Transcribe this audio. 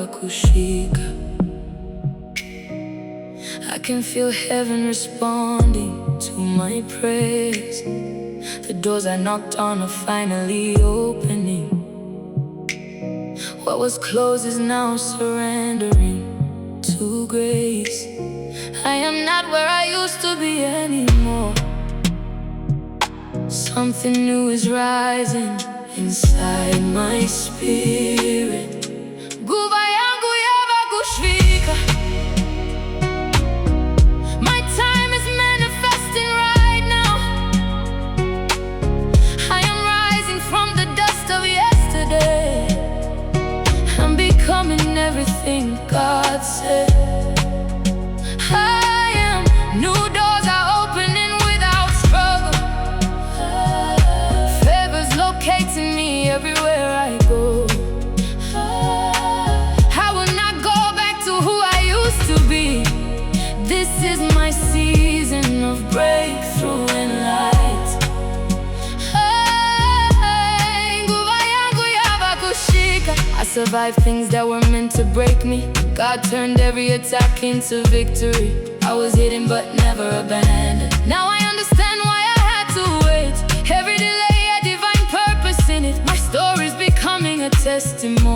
Yava Kusvika. I can feel heaven responding to my prayers. The doors I knocked on are finally opening. What was closed is now surrendering to grace. I am not where I used to be anymore. Something new is rising inside my spirit. Nguva, Yangu, Yava Kusvika. My time is manifesting right now. I am rising from the dust of yesterday. I'm becoming everything God said I am. New doors are opening without struggle. Favor's locating me everywhere I go. I will not go back to who I used to be. This is my season of breakthrough and light. Nguva, Yangu, Yava Kusvika. I survived things that were meant to break me. God turned every attack into victory. I was hidden but never abandoned. Now I understand why I had to wait. Every delay a divine purpose in it. My story's becoming a testimony.